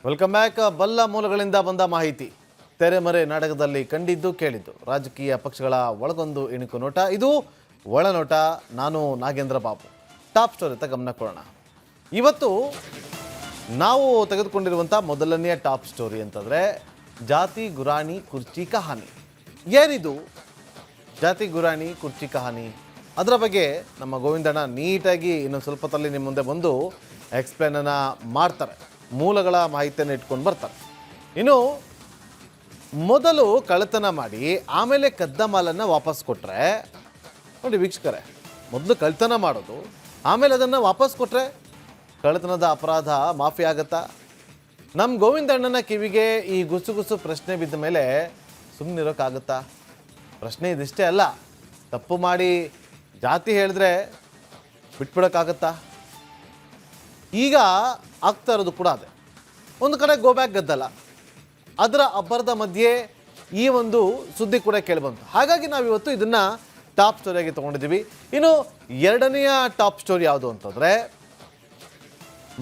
Welcome back. ಬಲ್ಲ ಮೂಲಗಳಿಂದ ಬಂದ ಮಾಹಿತಿ, ತೆರೆಮರೆ ನಾಟಕದಲ್ಲಿ ಕಂಡಿದ್ದು ಕೇಳಿದ್ದು, ರಾಜಕೀಯ ಪಕ್ಷಗಳ ಒಳಗೊಂದು ಇಣುಕು ನೋಟ, ಇದು ಒಳನೋಟ. ನಾನು ನಾಗೇಂದ್ರ ಬಾಬು. ಟಾಪ್ ಸ್ಟೋರಿ ಅಂತ ಗಮನ ಕೊಡೋಣ. ಇವತ್ತು ನಾವು ತೆಗೆದುಕೊಂಡಿರುವಂಥ ಮೊದಲನೆಯ ಟಾಪ್ ಸ್ಟೋರಿ ಅಂತಂದರೆ ಜಾತಿ ಗುರಾಣಿ ಕುರ್ಚಿ ಕಹಾನಿ. ಏನಿದು ಜಾತಿ ಗುರಾಣಿ ಕುರ್ಚಿ ಕಹಾನಿ? ಅದರ ಬಗ್ಗೆ ನಮ್ಮ ಗೋವಿಂದಣ್ಣ ನೀಟಾಗಿ ಇನ್ನೊಂದು ಸ್ವಲ್ಪ ಹೊತ್ತಲ್ಲಿ ನಿಮ್ಮ ಮುಂದೆ ಬಂದು ಎಕ್ಸ್ಪ್ಲೇನನ್ನು ಮಾಡ್ತಾರೆ, ಮೂಲಗಳ ಮಾಹಿತಿಯನ್ನು ಇಟ್ಕೊಂಡು ಬರ್ತಾರೆ. ಇನ್ನು ಮೊದಲು ಕಳ್ಳತನ ಮಾಡಿ ಆಮೇಲೆ ಕದ್ದ ಮಾಲನ್ನು ವಾಪಸ್ ಕೊಟ್ಟರೆ, ನೋಡಿ ವೀಕ್ಷಕರೇ, ಮೊದಲು ಕಳ್ಳತನ ಮಾಡೋದು ಆಮೇಲೆ ಅದನ್ನು ವಾಪಸ್ ಕೊಟ್ಟರೆ ಕಳ್ಳತನದ ಅಪರಾಧ ಮಾಫಿ ಆಗತ್ತಾ? ನಮ್ಮ ಗೋವಿಂದಣ್ಣನ ಕಿವಿಗೆ ಈ ಗುಸು ಪ್ರಶ್ನೆ ಬಿದ್ದ ಮೇಲೆ ಸುಮ್ಮನಿರೋಕ್ಕಾಗುತ್ತಾ? ಪ್ರಶ್ನೆ ಇದಿಷ್ಟೇ ಅಲ್ಲ, ತಪ್ಪು ಮಾಡಿ ಜಾತಿ ಹೇಳಿದ್ರೆ ಬಿಟ್ಬಿಡೋಕ್ಕಾಗತ್ತಾ? ಈಗ ಆಗ್ತಾ ಇರೋದು ಕೂಡ ಅದೇ. ಒಂದು ಕಡೆ ಗೋಬ್ಯಾಕ್ ಗದ್ದಲ, ಅದರ ಅಬ್ಬರದ ಮಧ್ಯೆ ಈ ಒಂದು ಸುದ್ದಿ ಕೂಡ ಕೇಳಿಬಂತು. ಹಾಗಾಗಿ ನಾವಿವತ್ತು ಇದನ್ನು ಟಾಪ್ ಸ್ಟೋರಿಯಾಗಿ ತೊಗೊಂಡಿದ್ದೀವಿ. ಇನ್ನು ಎರಡನೆಯ ಟಾಪ್ ಸ್ಟೋರಿ ಯಾವುದು ಅಂತಂದರೆ,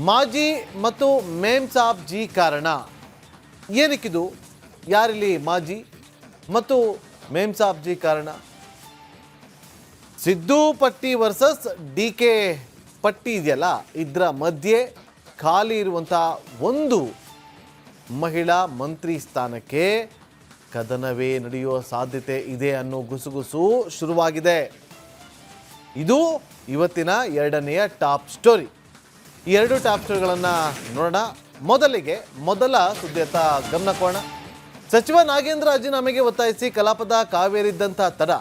ಮಾಜಿ ಮತ್ತು ಮೇಮ್ ಸಾಬ್ ಜಿ ಕಾರಣ. ಏನಕ್ಕಿದು? ಯಾರಿಲ್ಲಿ ಮಾಜಿ ಮತ್ತು ಮೇಮ್ ಸಾಬ್ ಜಿ ಕಾರಣ? ಸಿದ್ದು ಪಟ್ಟಿ ವರ್ಸಸ್ ಡಿ ಕೆ ಪಟ್ಟಿ ಇದೆಯಲ್ಲ, ಇದರ ಮಧ್ಯೆ ಖಾಲಿ ಇರುವಂಥ ಒಂದು ಮಹಿಳಾ ಮಂತ್ರಿ ಸ್ಥಾನಕ್ಕೆ ಕದನವೇ ನಡೆಯುವ ಸಾಧ್ಯತೆ ಇದೆ ಅನ್ನೋ ಗುಸುಗುಸು ಶುರುವಾಗಿದೆ. ಇದು ಇವತ್ತಿನ ಎರಡನೆಯ ಟಾಪ್ ಸ್ಟೋರಿ. ಈ ಎರಡು ಟಾಪ್ ಸ್ಟೋರಿಗಳನ್ನು ನೋಡೋಣ. ಮೊದಲ ಸುದ್ದಿಯತ್ತ ಗಮನ ಕೊಡೋಣ. ಸಚಿವ ನಾಗೇಂದ್ರ ರಾಜೀನಾಮೆಗೆ ಒತ್ತಾಯಿಸಿ ಕಲಾಪದ ಕಾವೇರಿದ್ದಂಥ ತಡ,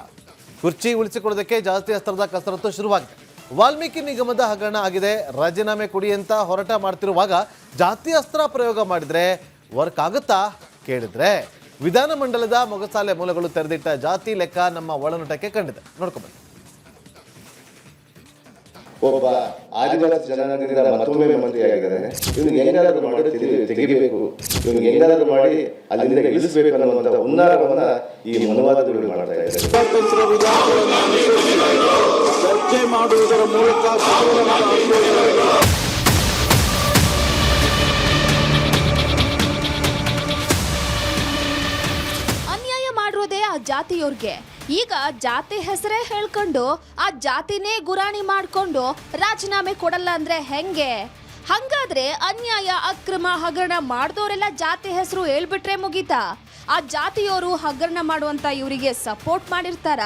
ಕುರ್ಚಿ ಉಳಿಸಿಕೊಳ್ಳೋದಕ್ಕೆ ಜಾಸ್ತಿ ಅಸ್ತ್ರದ ಕಸರತ್ತು ಶುರುವಾಗಿದೆ. ವಾಲ್ಮೀಕಿ ನಿಗಮದ ಹಗರಣ ಆಗಿದೆ, ರಾಜೀನಾಮೆ ಕೊಡಿ ಅಂತ ಹೋರಾಟ ಮಾಡ್ತಿರುವಾಗ ಜಾತಿ ಅಸ್ತ್ರ ಪ್ರಯೋಗ ಮಾಡಿದರೆ ವರ್ಕ್ ಆಗುತ್ತಾ ಕೇಳಿದ್ರೆ, ವಿಧಾನಮಂಡಲದ ಮೊಗಸಾಲೆ ಮೂಲಗಳು ತೆರೆದಿಟ್ಟ ಜಾತಿ ಲೆಕ್ಕ ನಮ್ಮ ಒಳನೋಟಕ್ಕೆ ಕಂಡಿದೆ. ನೋಡ್ಕೊಂಬನ್ನಿ. ಒಬ್ಬ ಆದಿವಾಸಿ ಜನಾಂಗದಿಂದ ಮತ್ತೊಮ್ಮೆ ಮಂತ್ರಿ ಆಗಿದ್ದಾರೆ. ಇವನಿಗೆ ಹೆಂಗಾದ್ರೂ ಮಾಡಿ ತೆಗಿಬೇಕು, ಇವನಿಗೆ ಹೆಂಗಾದ್ರೂ ಮಾಡಿ ಅಲ್ಲಿಂದ ಇಳಿಸಬೇಕು ಅನ್ನುವಂಥ ಹುನ್ನಾರವನ್ನ ಈ ಮನುವಾದಗಳು ಮಾಡ್ತಾ ಇದ್ದಾರೆ. ಚರ್ಚೆ ಮಾಡುವುದರ ಮೂಲಕ ಅನ್ಯಾಯ ಮಾಡಿರೋದೇ ಆ ಜಾತಿಯವ್ರಿಗೆ. ಈಗ ಜಾತಿ ಹೆಸರೇ ಹೇಳ್ಕೊಂಡು ಆ ಜಾತಿನೇ ಗುರಾಣಿ ಮಾಡ್ಕೊಂಡು ರಾಜೀನಾಮೆ ಕೊಡಲ್ಲ ಅಂದ್ರೆ ಹೆಂಗೆ? ಹಂಗಾದ್ರೆ ಅನ್ಯಾಯ ಅಕ್ರಮ ಹಗರಣ ಮಾಡಿದವರೆಲ್ಲ ಜಾತಿ ಹೆಸರು ಹೇಳ್ಬಿಟ್ರೆ ಮುಗೀತಾ? ಆ ಜಾತಿಯವರು ಹಗರಣ ಮಾಡುವಂತ ಇವರಿಗೆ ಸಪೋರ್ಟ್ ಮಾಡಿರ್ತಾರ?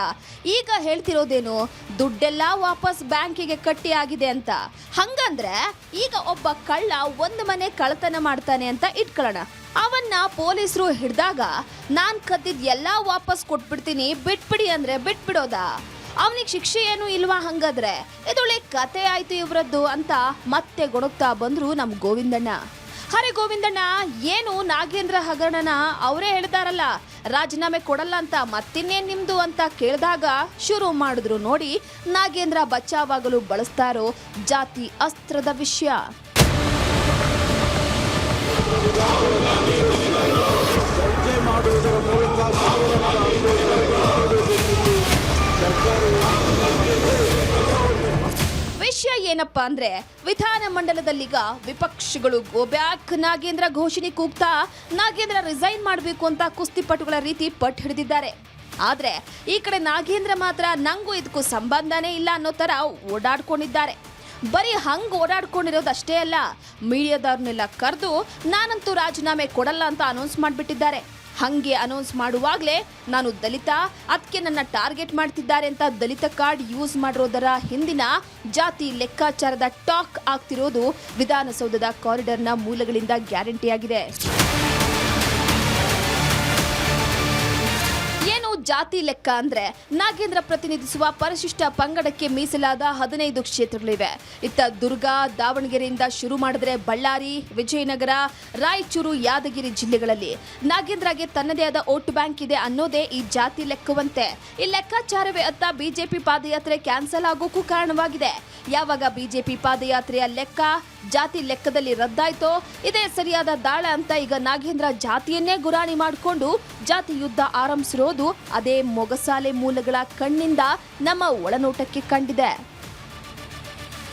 ಈಗ ಹೇಳ್ತಿರೋದೇನು, ದುಡ್ಡೆಲ್ಲ ವಾಪಸ್ ಬ್ಯಾಂಕಿಗೆ ಕಟ್ಟಿ ಆಗಿದೆ ಅಂತ. ಹಂಗಂದ್ರೆ ಈಗ ಒಬ್ಬ ಕಳ್ಳ ಒಂದು ಮನೆ ಕಳ್ಳತನ ಮಾಡ್ತಾನೆ ಅಂತ ಇಟ್ಕೊಳ್ಳೋಣ. ಅವನ್ನ ಪೊಲೀಸರು ಹಿಡಿದಾಗ ನಾನ್ ಕದ್ದಿದ್ ಎಲ್ಲ ವಾಪಸ್ ಕೊಟ್ಬಿಡ್ತೀನಿ, ಬಿಟ್ಬಿಡಿ ಅಂದ್ರೆ ಬಿಟ್ಬಿಡೋದಾ? ಅವನಿಗೆ ಶಿಕ್ಷೆ ಏನು ಇಲ್ವಾ? ಹಂಗಾದ್ರೆ ಇದೊಳ್ಳೆ ಕತೆ ಆಯ್ತು ಇವ್ರದ್ದು ಅಂತ ಮತ್ತೆ ಗೊಣಗ್ತಾ ಬಂದ್ರು ನಮ್ ಗೋವಿಂದಣ್ಣ. ಹರೇ ಗೋವಿಂದಣ್ಣ, ಏನು ನಾಗೇಂದ್ರ ಹಗರಣನ ಅವರೇ ಹೇಳ್ತಾರಲ್ಲ ರಾಜೀನಾಮೆ ಕೊಡಲ್ಲ ಅಂತ, ಮತ್ತಿನ್ನೇನ್ ನಿಮ್ದು ಅಂತ ಕೇಳಿದಾಗ ಶುರು ಮಾಡಿದ್ರು ನೋಡಿ ನಾಗೇಂದ್ರ ಬಚಾವಾಗಲು ಬಳಸ್ತಾ ಇರೋ ಜಾತಿ ಅಸ್ತ್ರದ ವಿಷಯ. ವಿಷಯ ಏನಪ್ಪಾ ಅಂದ್ರೆ, ವಿಧಾನಮಂಡಲದಲ್ಲೀಗ ವಿಪಕ್ಷಗಳು ಗೋಬ್ಯಾಕ್ ನಾಗೇಂದ್ರ ಘೋಷಣೆ ಕೂಗ್ತಾ ನಾಗೇಂದ್ರ ರಿಸೈನ್ ಮಾಡಬೇಕು ಅಂತ ಕುಸ್ತಿಪಟುಗಳ ರೀತಿ ಪಟ್ಟು ಹಿಡಿದಿದ್ದಾರೆ. ಆದ್ರೆ ಈ ಕಡೆ ನಾಗೇಂದ್ರ ಮಾತ್ರ ನಂಗೂ ಇದಕ್ಕೂ ಸಂಬಂಧನೇ ಇಲ್ಲ ಅನ್ನೋ ತರ ಓಡಾಡ್ಕೊಂಡಿದ್ದಾರೆ. ಬರೀ ಹಂಗ್ ಓಡಾಡ್ಕೊಂಡಿರೋದಷ್ಟೇ ಅಲ್ಲ, ಮೀಡಿಯಾದವ್ರನ್ನೆಲ್ಲ ಕರೆದು ನಾನಂತೂ ರಾಜೀನಾಮೆ ಕೊಡಲ್ಲ ಅಂತ ಅನೌನ್ಸ್ ಮಾಡಿಬಿಟ್ಟಿದ್ದಾರೆ. ಹಂಗೆ ಅನೌನ್ಸ್ ಮಾಡುವಾಗಲೇ ನಾನು ದಲಿತ, ಅದಕ್ಕೆ ನನ್ನ ಟಾರ್ಗೆಟ್ ಮಾಡ್ತಿದ್ದಾರೆ ಅಂತ ದಲಿತ ಕಾರ್ಡ್ ಯೂಸ್ ಮಾಡಿರೋದರ ಹಿಂದಿನ ಜಾತಿ ಲೆಕ್ಕಾಚಾರದ ಟಾಕ್ ಆಗ್ತಿರೋದು ವಿಧಾನಸೌಧದ ಕಾರಿಡಾರ್ನ ಮೂಲಗಳಿಂದ ಗ್ಯಾರಂಟಿ ಆಗಿದೆ. ಏನು ಜಾತಿ ಲೆಕ್ಕ ಅಂದ್ರೆ, ನಾಗೇಂದ್ರ ಪ್ರತಿನಿಧಿಸುವ ಪರಿಶಿಷ್ಟ ಪಂಗಡಕ್ಕೆ ಮೀಸಲಾದ 15 ಕ್ಷೇತ್ರಗಳಿವೆ. ಇತ್ತ ದುರ್ಗ, ದಾವಣಗೆರೆಯಿಂದ ಶುರು ಮಾಡಿದ್ರೆ ಬಳ್ಳಾರಿ, ವಿಜಯನಗರ, ರಾಯಚೂರು, ಯಾದಗಿರಿ ಜಿಲ್ಲೆಗಳಲ್ಲಿ ನಾಗೇಂದ್ರಗೆ ತನ್ನದೇ ಆದ ವೋಟ್ ಬ್ಯಾಂಕ್ ಇದೆ ಅನ್ನೋದೇ ಈ ಜಾತಿ ಲೆಕ್ಕವಂತೆ. ಈ ಲೆಕ್ಕಾಚಾರವೇ ಅತ್ತ ಬಿಜೆಪಿ ಪಾದಯಾತ್ರೆ ಕ್ಯಾನ್ಸಲ್ ಆಗೋಕ್ಕೂ ಕಾರಣವಾಗಿದೆ. ಯಾವಾಗ ಬಿಜೆಪಿ ಪಾದಯಾತ್ರೆಯ ಲೆಕ್ಕ ಜಾತಿ ಲೆಕ್ಕದಲ್ಲಿ ರದ್ದಾಯ್ತೋ ಇದೇ ಸರಿಯಾದ ದಾಳ ಅಂತ ಈಗ ನಾಗೇಂದ್ರ ಜಾತಿಯನ್ನೇ ಗುರಾಣಿ ಮಾಡಿಕೊಂಡು ಜಾತಿ ಯುದ್ಧ ಆರಂಭಿಸಿರೋದು ಅದೇ ಮೊಗಸಾಲೆ ಮೂಲಗಳ ಕಣ್ಣಿಂದ ನಮ್ಮ ಒಳನೋಟಕ್ಕೆ ಕಂಡಿದೆ.